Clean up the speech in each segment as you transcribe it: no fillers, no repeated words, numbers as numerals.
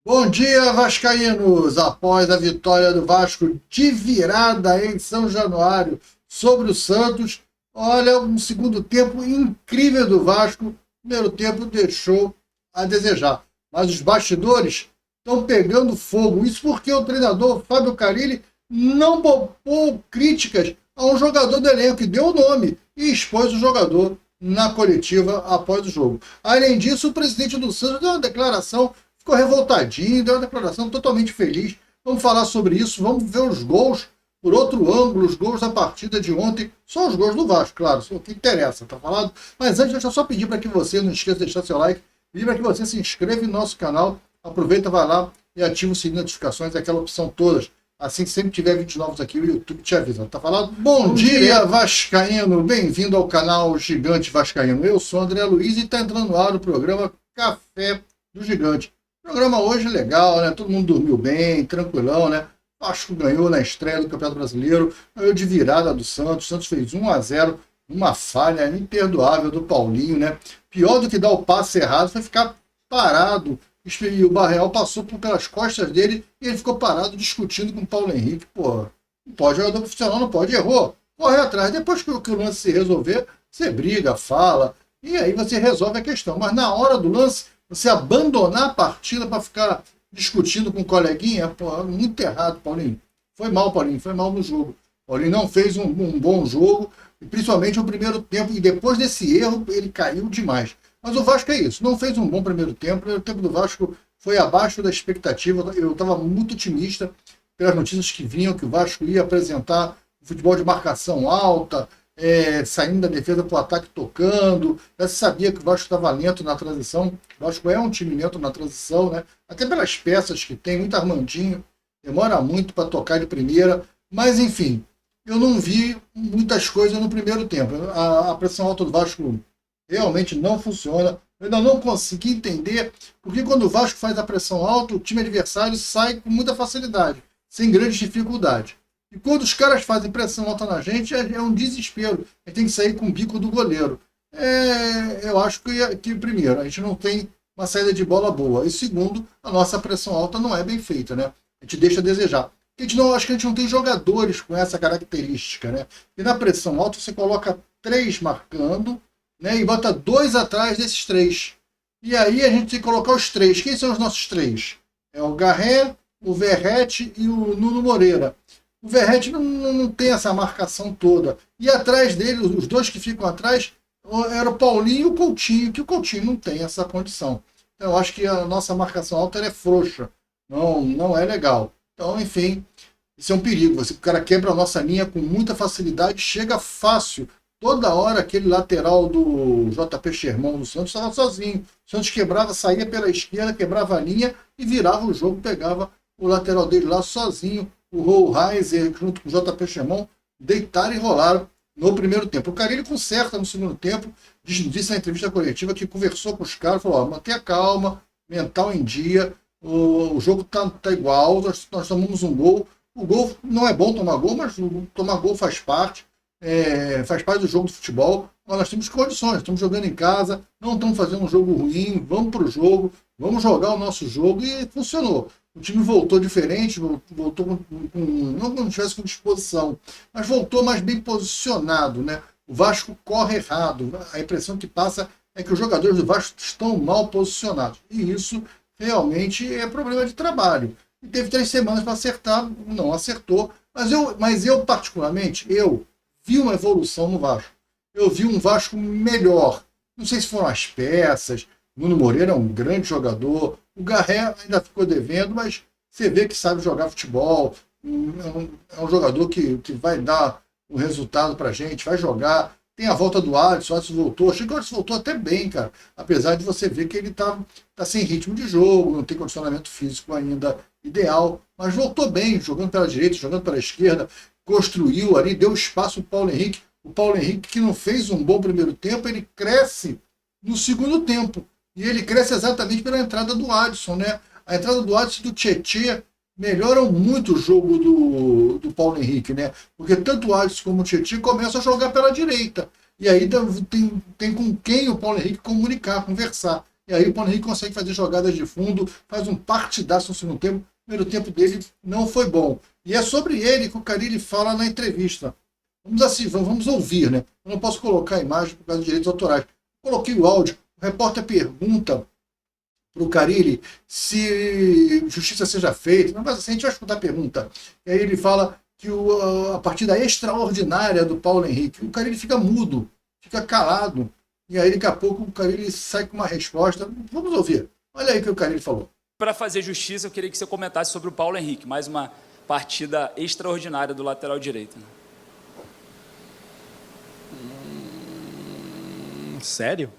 Bom dia, vascaínos! Após a vitória do Vasco de virada em São Januário sobre o Santos, olha, um segundo tempo incrível do Vasco. O primeiro tempo deixou a desejar. Mas os bastidores estão pegando fogo. Isso porque o treinador Fábio Carille não poupou críticas a um jogador do elenco que deu o nome e expôs o jogador na coletiva após o jogo. Além disso, o presidente do Santos deu uma declaração, ficou revoltadinho, deu uma declaração totalmente feliz. Vamos falar sobre isso, vamos ver os gols por outro ângulo, os gols da partida de ontem, só os gols do Vasco, claro, isso é o que interessa, tá falado? Mas antes, deixa eu só pedir para que você, não esqueça de deixar seu like, pedir para que você se inscreva no nosso canal, aproveita, vai lá e ativa o sininho de notificações, aquela opção todas. Assim que sempre tiver vídeos novos aqui, o YouTube te avisa. Tá falado? Bom dia, Vascaíno! Bem-vindo ao canal Gigante Vascaíno. Eu sou André Luiz e está entrando no ar o programa Café do Gigante. Programa hoje legal, né? Todo mundo dormiu bem, tranquilão, né? Vasco ganhou na estreia do Campeonato Brasileiro, ganhou de virada do Santos. O Santos fez 1-0, uma falha imperdoável do Paulinho, né? Pior do que dar o passe errado foi ficar parado. E o Barreal passou pelas costas dele e ele ficou parado discutindo com o Paulo Henrique. Pô, não pode, jogador profissional não pode, errou. Corre atrás. Depois que o lance se resolver, você briga, fala, e aí você resolve a questão. Mas na hora do lance, você abandonar a partida para ficar discutindo com o coleguinha, pô, muito errado, Paulinho. Foi mal, Paulinho, foi mal no jogo. Paulinho não fez um bom jogo, e principalmente o primeiro tempo, e depois desse erro, ele caiu demais. Mas o Vasco é isso, não fez um bom primeiro tempo. O primeiro tempo do Vasco foi abaixo da expectativa. Eu estava muito otimista pelas notícias que vinham, que o Vasco ia apresentar um futebol de marcação alta, saindo da defesa para o ataque tocando. Já se sabia que o Vasco estava lento na transição. O Vasco é um time lento na transição, né? Até pelas peças que tem, muito Armandinho, demora muito para tocar de primeira. Mas, enfim, eu não vi muitas coisas no primeiro tempo. A pressão alta do Vasco realmente não funciona. Eu ainda não consegui entender porque quando o Vasco faz a pressão alta, o time adversário sai com muita facilidade, sem grandes dificuldades. E quando os caras fazem pressão alta na gente, é um desespero. A gente tem que sair com o bico do goleiro. Eu acho que, primeiro, a gente não tem uma saída de bola boa. E segundo, a nossa pressão alta não é bem feita, né? A gente deixa a desejar. Acho que a gente não tem jogadores com essa característica, né? E na pressão alta você coloca 3 marcando, né, e bota 2 atrás desses 3. E aí a gente tem que colocar os 3. Quem são os nossos 3? É o Garré, o Verratti e o Nuno Moreira. O Verratti não tem essa marcação toda. E atrás dele, os 2 que ficam atrás, era o Paulinho e o Coutinho, que o Coutinho não tem essa condição. Então eu acho que a nossa marcação alta é frouxa. Não é legal. Então, enfim, isso é um perigo. O cara quebra a nossa linha com muita facilidade, chega fácil. Toda hora aquele lateral do JP Sherman do Santos estava sozinho. O Santos quebrava, saía pela esquerda, quebrava a linha e virava o jogo, pegava o lateral dele lá sozinho. O Rollheiser junto com o JP Sherman deitaram e rolaram no primeiro tempo. O Carille conserta no segundo tempo, disse na entrevista coletiva que conversou com os caras, falou, mantenha calma, mental em dia, o jogo tá igual, nós tomamos um gol. O gol não é bom tomar gol, mas tomar gol faz parte. Faz parte do jogo de futebol, mas nós temos condições, estamos jogando em casa, não estamos fazendo um jogo ruim, vamos para o jogo, vamos jogar o nosso jogo e funcionou. O time voltou diferente, voltou não como tivesse com disposição, mas voltou mais bem posicionado, né? O Vasco corre errado, a impressão que passa é que os jogadores do Vasco estão mal posicionados, e isso realmente é problema de trabalho. E teve 3 semanas para acertar, não acertou, mas eu particularmente, vi uma evolução no Vasco. Eu vi um Vasco melhor. Não sei se foram as peças. Nuno Moreira é um grande jogador. O Garré ainda ficou devendo, mas você vê que sabe jogar futebol. É um jogador que vai dar um resultado pra gente, vai jogar. Tem a volta do Alisson, o Alisson voltou. Achei que o Alisson voltou até bem, cara. Apesar de você ver que ele tá sem ritmo de jogo, não tem condicionamento físico ainda ideal. Mas voltou bem, jogando pela direita, jogando pela esquerda. Construiu ali, deu espaço para o Paulo Henrique. O Paulo Henrique, que não fez um bom primeiro tempo, ele cresce no segundo tempo. E ele cresce exatamente pela entrada do Alisson, né? A entrada do Alisson e do Tietê melhoram muito o jogo do Paulo Henrique, né? Porque tanto o Alisson como o Tietê começam a jogar pela direita. E aí tem com quem o Paulo Henrique comunicar, conversar. E aí o Paulo Henrique consegue fazer jogadas de fundo, faz um partidaço no segundo tempo. O primeiro tempo dele não foi bom. E é sobre ele que o Carille fala na entrevista. Vamos ouvir, né? Eu não posso colocar a imagem por causa dos direitos autorais. Coloquei o áudio, o repórter pergunta para o Carille se justiça seja feita. Mas assim, a gente vai escutar a pergunta. E aí ele fala que a partida extraordinária do Paulo Henrique, o Carille fica mudo, fica calado. E aí daqui a pouco o Carille sai com uma resposta. Vamos ouvir. Olha aí o que o Carille falou. Para fazer justiça, eu queria que você comentasse sobre o Paulo Henrique. Mais uma partida extraordinária do lateral direito. Sério?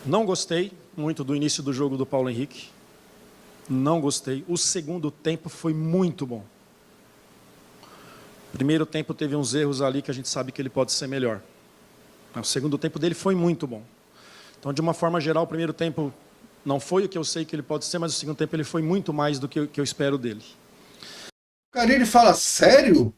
Não gostei muito do início do jogo do Paulo Henrique. Não gostei. O segundo tempo foi muito bom. Primeiro tempo teve uns erros ali que a gente sabe que ele pode ser melhor. O segundo tempo dele foi muito bom. Então, de uma forma geral, o primeiro tempo não foi o que eu sei que ele pode ser, mas o segundo tempo ele foi muito mais do que eu espero dele. O Carille fala, sério?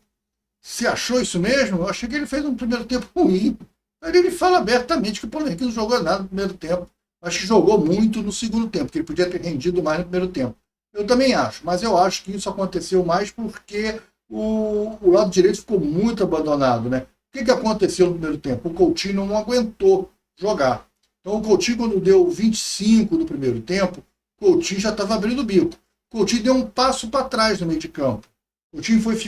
Você achou isso mesmo? Eu achei que ele fez um primeiro tempo ruim. Aí ele fala abertamente que o Paulo Henrique não jogou nada no primeiro tempo. Acho que jogou muito no segundo tempo, que ele podia ter rendido mais no primeiro tempo. Eu também acho, mas eu acho que isso aconteceu mais porque o lado direito ficou muito abandonado, né? O que aconteceu no primeiro tempo? O Coutinho não aguentou jogar. Então o Coutinho, quando deu 25 do primeiro tempo, o Coutinho já estava abrindo o bico. O Coutinho deu um passo para trás no meio de campo. O time fez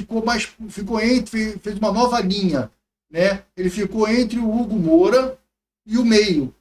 uma nova linha, né? Ele ficou entre o Hugo Moura e o meio.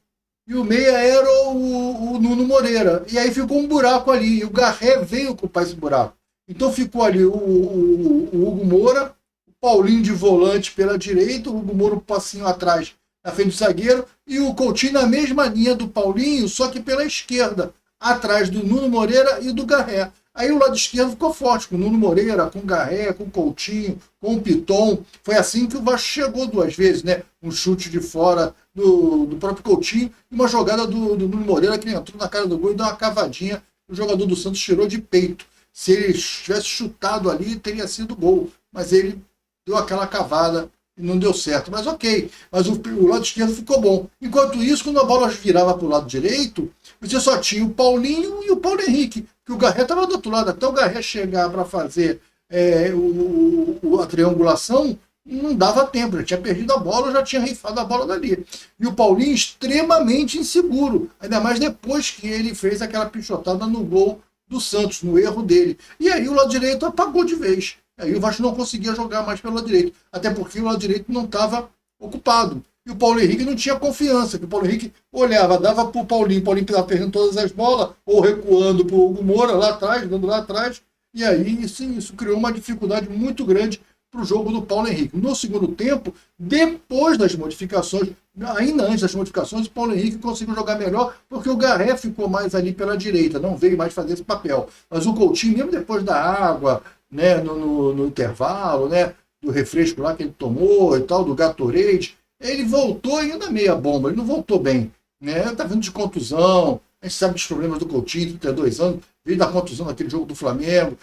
E o meia era o Nuno Moreira. E aí ficou um buraco ali. E o Garré veio ocupar esse buraco. Então ficou ali o Hugo Moura, o Paulinho de volante pela direita, o Hugo Moura um passinho atrás na frente do zagueiro, e o Coutinho na mesma linha do Paulinho, só que pela esquerda, atrás do Nuno Moreira e do Garré. Aí o lado esquerdo ficou forte, com o Nuno Moreira, com o Garré, com o Coutinho, com o Piton. Foi assim que o Vasco chegou duas vezes, né? Um chute de fora do próprio Coutinho e uma jogada do Nuno Moreira que entrou na cara do gol e deu uma cavadinha. O jogador do Santos tirou de peito. Se ele tivesse chutado ali, teria sido gol. Mas ele deu aquela cavada e não deu certo. Mas ok, mas o lado esquerdo ficou bom. Enquanto isso, quando a bola virava para o lado direito, você só tinha o Paulinho e o Paulo Henrique, que o Garré estava do outro lado. Até o Garré chegar para fazer a triangulação, não dava tempo. Já tinha perdido a bola, já tinha rifado a bola dali. E o Paulinho extremamente inseguro, ainda mais depois que ele fez aquela pichotada no gol do Santos, no erro dele. E aí o lado direito apagou de vez. Aí o Vasco não conseguia jogar mais pelo lado direito, até porque o lado direito não estava ocupado. E o Paulo Henrique não tinha confiança, que o Paulo Henrique olhava, dava para o Paulinho estava perdendo todas as bolas, ou recuando para o Hugo Moura lá atrás, dando lá atrás, e aí isso criou uma dificuldade muito grande para o jogo do Paulo Henrique. No segundo tempo, depois das modificações, ainda antes das modificações, o Paulo Henrique conseguiu jogar melhor, porque o Garré ficou mais ali pela direita, não veio mais fazer esse papel. Mas o Coutinho, mesmo depois da água, né, no intervalo, né, do refresco lá que ele tomou e tal, do Gatorade, ele voltou ainda meia bomba, ele não voltou bem, né? Tá vindo de contusão, a gente sabe dos problemas do Coutinho, 32 anos, veio da contusão naquele jogo do Flamengo,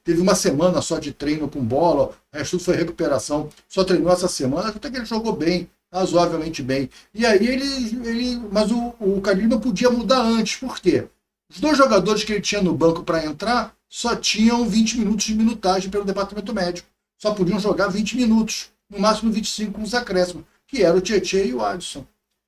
teve uma semana só de treino com bola, o resto tudo foi recuperação, só treinou essa semana, até que ele jogou bem, razoavelmente bem. E aí mas o Carille não podia mudar antes, por quê? Os dois jogadores que ele tinha no banco para entrar só tinham 20 minutos de minutagem pelo departamento médico, só podiam jogar 20 minutos. No máximo 25 com os acréscimos, que era o Tietê e o Adson.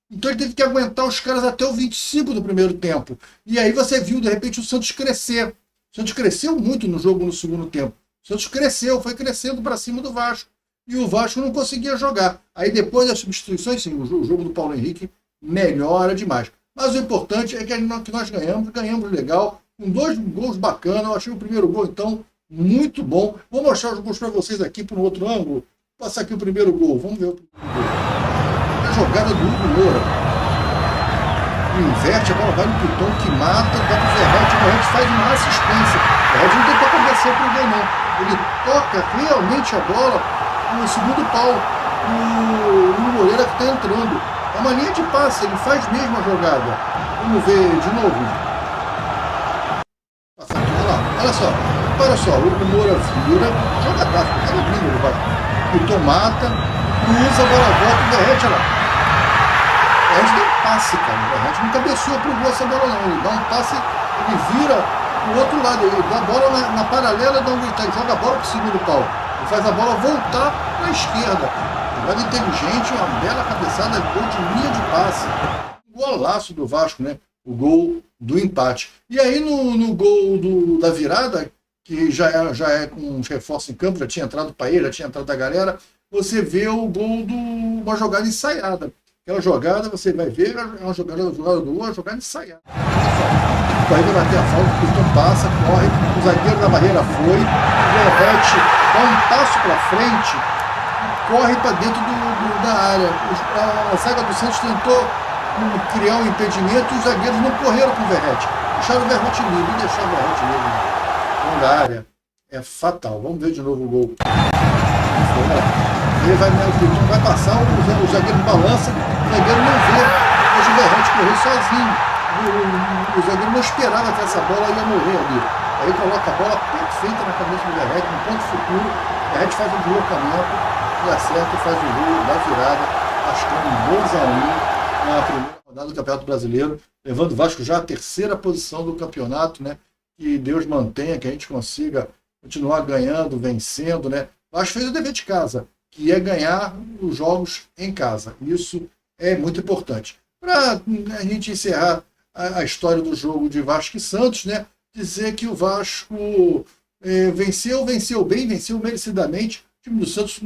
Então ele teve que aguentar os caras até o 25 do primeiro tempo. E aí você viu, de repente, o Santos crescer. O Santos cresceu muito no jogo no segundo tempo. O Santos cresceu, foi crescendo para cima do Vasco. E o Vasco não conseguia jogar. Aí depois das substituições, sim, o jogo do Paulo Henrique melhora demais. Mas o importante é que nós ganhamos legal, com 2 gols bacanas. Eu achei o primeiro gol, então, muito bom. Vou mostrar os gols para vocês aqui por um outro ângulo. Passar aqui o primeiro gol. Vamos ver o primeiro gol. A jogada do Hugo Moura. Inverte, a bola vai no Piton, que mata, dá pro Verratti. O Verratti faz uma assistência. O Verratti não tem que conversar pro gol, não. Ele toca realmente a bola no segundo pau. O Nuno Moreira que está entrando. É uma linha de passe, ele faz mesmo a jogada. Vamos ver de novo. Passar aqui, olha só. Olha só, o Hugo Moura vira. Jogadaço, era lindo do Vasco. O Tom mata, cruza, a bola volta, o Verratti, olha lá. Verratti dá um passe, cara. O Verratti não cabeceou pro gol essa bola, não. Ele dá um passe, ele vira pro outro lado. Ele dá a bola na paralela de onde ele tá. Ele joga a bola pro segundo pau. Ele faz a bola voltar pra esquerda. Jogada inteligente, uma bela cabeçada, gol de linha de passe. Golaço do Vasco, né? O gol do empate. E aí no gol da virada, que já é com os reforços em campo, já tinha entrado o Paê, já tinha entrado a galera, você vê o gol uma jogada ensaiada. Aquela jogada, você vai ver, é uma jogada do gol, uma jogada ensaiada. O Paê vai bater a falta, o Pistão passa, corre, o zagueiro da barreira foi, o Verratti dá um passo para frente e corre para dentro da área. A zaga do Santos tentou criar um impedimento e os zagueiros não correram com o Verratti. Deixaram o Verratti livre, deixaram o Verratti livre. Então, da área é fatal. Vamos ver de novo o gol. Ele vai, o Piton vai passar, o zagueiro balança, o zagueiro não vê, mas o Verratti correu sozinho. O zagueiro não esperava que essa bola ia morrer ali. Aí coloca a bola perfeita na cabeça do Verratti, no ponto futuro. O Verratti faz um deslocamento e acerta e faz o gol da virada, achando um 2-1 na primeira rodada do Campeonato Brasileiro, levando o Vasco já à terceira posição do campeonato, né? Que Deus mantenha, que a gente consiga continuar ganhando, vencendo, né? O Vasco fez o dever de casa, que é ganhar os jogos em casa. Isso é muito importante. Para a gente encerrar a história do jogo de Vasco e Santos, né? Dizer que o Vasco venceu bem, venceu merecidamente. O time do Santos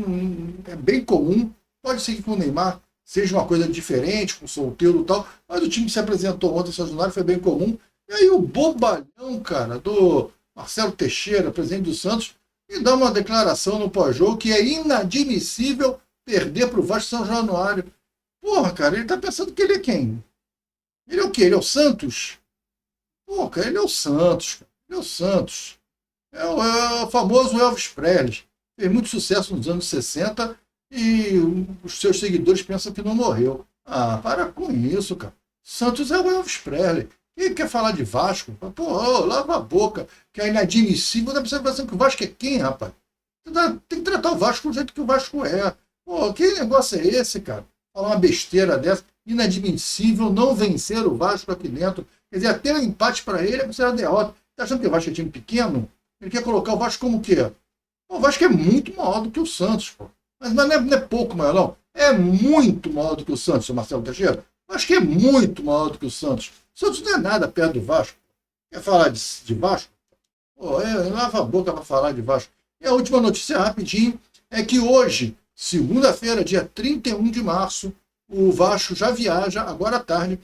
é bem comum, pode ser que com o Neymar seja uma coisa diferente, com o solteiro e tal, mas o time que se apresentou ontem em São Januário foi bem comum. E aí o bobalhão, cara, do Marcelo Teixeira, presidente do Santos, me dá uma declaração no pós-jogo que é inadmissível perder para o Vasco São Januário. Porra, cara, ele tá pensando que ele é quem? Ele é o quê? Ele é o Santos? Pô, cara, ele é o Santos. Cara. Ele é o Santos. É o famoso Elvis Presley. Fez muito sucesso nos anos 60 e os seus seguidores pensam que não morreu. Ah, para com isso, cara. Santos é o Elvis Presley. Quem quer falar de Vasco? Pô, lava a boca, que é inadmissível. Dá pra você pensar que o Vasco é quem, rapaz? Tem que tratar o Vasco do jeito que o Vasco é. Pô, que negócio é esse, cara? Falar uma besteira dessa. Inadmissível não vencer o Vasco aqui dentro. Quer dizer, até o empate para ele é considerado derrota. Tá achando que o Vasco é time pequeno? Ele quer colocar o Vasco como o quê? Pô, o Vasco é muito maior do que o Santos, pô. Mas não é pouco maior, não. É muito maior do que o Santos, seu Marcelo Teixeira. Eu acho que é muito maior do que o Santos. O Santos não é nada perto do Vasco. Quer falar de Vasco? Pô, lava a boca para falar de Vasco. E a última notícia rapidinho é que hoje, segunda-feira, dia 31 de março, o Vasco já viaja, agora à tarde.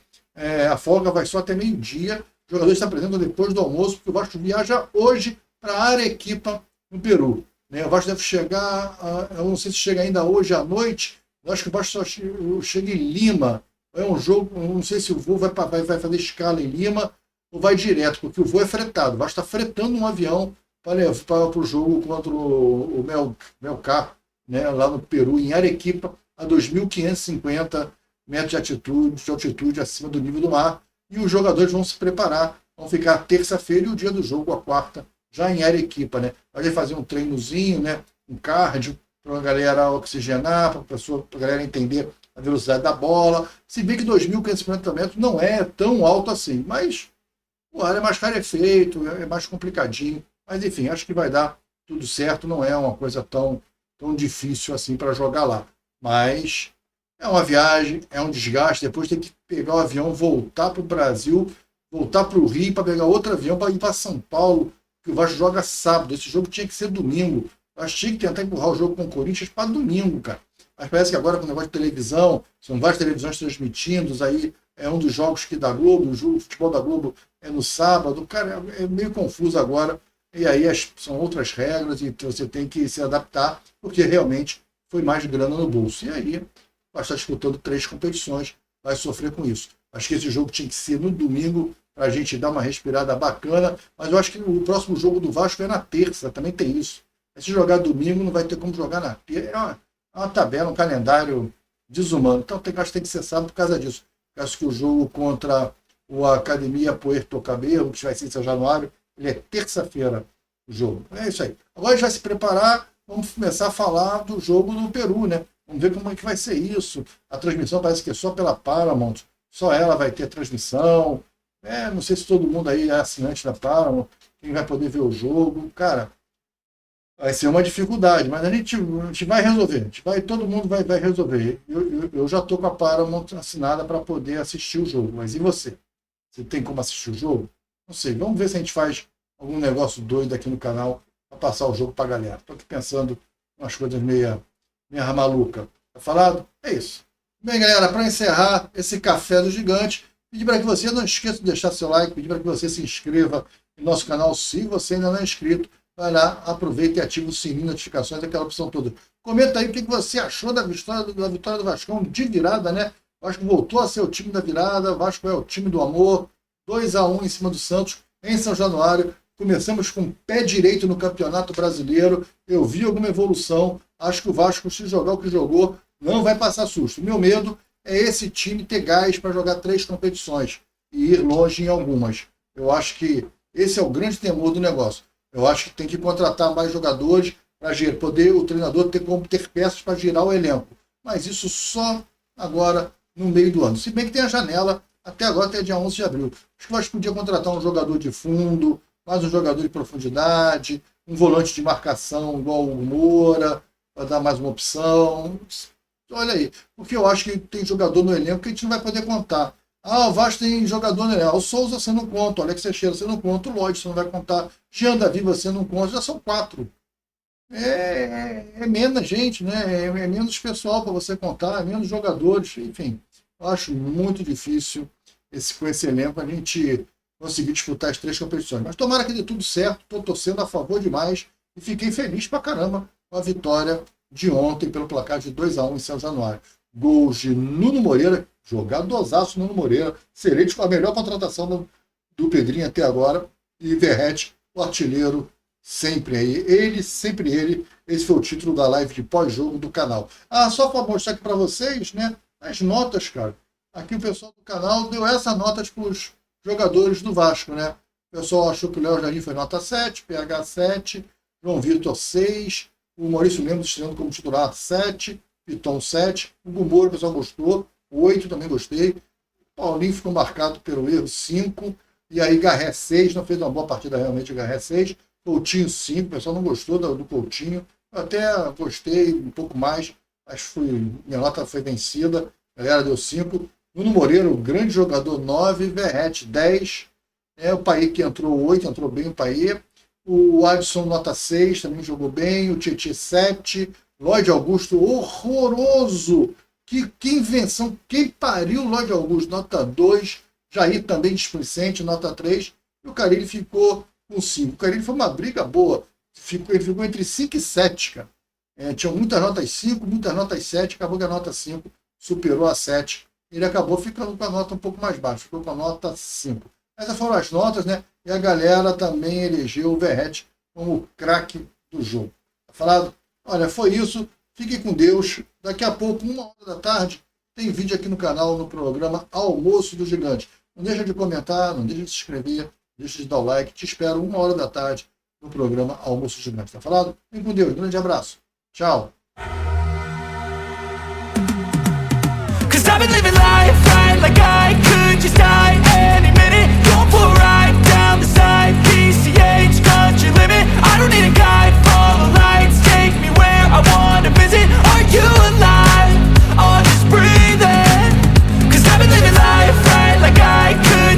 A folga vai só até meio-dia. Os jogadores se apresentam depois do almoço, porque o Vasco viaja hoje para Arequipa, no Peru. O Vasco deve chegar, eu não sei se chega ainda hoje à noite, eu acho que o Vasco só chega em Lima. É um jogo, não sei se o voo vai fazer escala em Lima ou vai direto, porque o voo é fretado. O Vasco está fretando um avião para levar para o jogo contra o Melcar, né, lá no Peru, em Arequipa, a 2.550 metros de altitude acima do nível do mar. E os jogadores vão se preparar, vão ficar terça-feira e o dia do jogo, a quarta, já em Arequipa, né? Vai fazer um treinozinho, né? Um cardio, para a galera oxigenar, para a galera entender a velocidade da bola. Se bem que 2.550 metros não é tão alto assim, mas o ar é mais rarefeito, é mais complicadinho. Mas enfim, acho que vai dar tudo certo, não é uma coisa tão difícil assim para jogar lá. Mas é uma viagem, é um desgaste, depois tem que pegar o avião, voltar para o Brasil, voltar para o Rio para pegar outro avião para ir para São Paulo, que o Vasco joga sábado. Esse jogo tinha que ser domingo. O Vasco tinha que tentar empurrar o jogo com o Corinthians para domingo, cara. Mas parece que agora com o negócio de televisão, são várias televisões transmitindo, aí é um dos jogos que da Globo, o futebol da Globo é no sábado, cara, é meio confuso agora, e aí são outras regras e você tem que se adaptar, porque realmente foi mais grana no bolso. E aí vai estar disputando 3 competições, vai sofrer com isso. Acho que esse jogo tinha que ser no domingo, para a gente dar uma respirada bacana, mas eu acho que o próximo jogo do Vasco é na terça, também tem isso. Se jogar domingo, não vai ter como jogar na terça. É uma tabela, um calendário desumano. Então acho que tem que ser sábado por causa disso. Acho que o jogo contra o Academia Puerto Cabello, que vai ser em São Januário, ele é terça-feira o jogo. É isso aí. Agora a gente vai se preparar, vamos começar a falar do jogo no Peru, né? Vamos ver como é que vai ser isso. A transmissão parece que é só pela Paramount, só ela vai ter transmissão. Não sei se todo mundo aí é assinante da Paramount, quem vai poder ver o jogo. Cara, vai ser uma dificuldade, mas a gente vai resolver. Todo mundo vai resolver. Eu já estou com a Paramount assinada para poder assistir o jogo. Mas e você? Você tem como assistir o jogo? Não sei. Vamos ver se a gente faz algum negócio doido aqui no canal para passar o jogo para a galera. Estou aqui pensando umas coisas meia maluca. Tá falado? É isso. Bem, galera, para encerrar esse Café do Gigante, pedir para que você não esqueça de deixar seu like, pedir para que você se inscreva no nosso canal se você ainda não é inscrito. Vai lá, aproveita e ativa o sininho de notificações, aquela opção toda. Comenta aí o que você achou da vitória do Vascão de virada, né? O Vasco voltou a ser o time da virada, o Vasco é o time do amor, 2-1 em cima do Santos, em São Januário. Começamos com o pé direito no Campeonato Brasileiro, eu vi alguma evolução, acho que o Vasco, se jogar o que jogou, não vai passar susto. Meu medo é esse time ter gás para jogar 3 competições e ir longe em algumas. Eu acho que esse é o grande temor do negócio. Eu acho que tem que contratar mais jogadores para poder o treinador ter peças para girar o elenco. Mas isso só agora no meio do ano. Se bem que tem a janela até agora, até dia 11 de abril. Acho que o Vasco podia contratar um jogador de fundo, mais um jogador de profundidade, um volante de marcação igual o Moura, para dar mais uma opção. Olha aí, porque eu acho que tem jogador no elenco que a gente não vai poder contar. O Vasco tem jogador no elenco. O Souza você não conta, o Alex Teixeira você não conta, o Lloyd você não vai contar, Jean Davi você não conta, já são 4. É menos gente, né? É menos pessoal para você contar, é menos jogadores, enfim. Eu acho muito difícil com esse elenco a gente conseguir disputar as 3 competições. Mas tomara que dê tudo certo, estou torcendo a favor demais e fiquei feliz pra caramba com a vitória de ontem pelo placar de 2-1 em São Januário. Gols de Nuno Moreira, jogadorzaço Nuno Moreira, excelente, com a melhor contratação do Pedrinho até agora, e Verratti, o artilheiro, sempre aí. Sempre ele. Esse foi o título da live de pós-jogo do canal. Só para mostrar aqui para vocês, né, as notas, cara. Aqui o pessoal do canal deu essa nota para os jogadores do Vasco, né? O pessoal achou que o Léo Jardim foi nota 7, PH 7, João Vitor 6, o Maurício Lemos estreando como titular 7, Piton 7, o Gumoro o pessoal gostou, 8 também gostei, Paulinho ficou marcado pelo erro 5, e aí Garré 6, não fez uma boa partida realmente, Garré 6, Coutinho 5, o pessoal não gostou do Coutinho, eu até gostei um pouco mais, acho que minha nota foi vencida, a galera deu 5, Nuno Moreira, o grande jogador 9, Verratti 10, o Paí que entrou 8, entrou bem o Paí, o Adson nota 6, também jogou bem, o Tietchan 7, Lloyd Augusto horroroso, que invenção, quem pariu o Lloyd Augusto, nota 2, Jair também displicente, nota 3, e o Carille ficou com 5. O Carille foi uma briga boa, ele ficou entre 5 e 7, cara. Tinha muitas notas 5, muitas notas 7, acabou que a nota 5 superou a 7. Ele acabou ficando com a nota um pouco mais baixa, ficou com a nota 5. Essas foram as notas, né? E a galera também elegeu o Verratti como o craque do jogo. Tá falado? Olha, foi isso. Fiquem com Deus. Daqui a pouco, 13h, tem vídeo aqui no canal, no programa Almoço do Gigante. Não deixa de comentar, não deixa de se inscrever, não deixa de dar o like. Te espero 13h no programa Almoço do Gigante. Tá falado? Fiquem com Deus. Grande abraço. Tchau. I've been living life right like I could just die.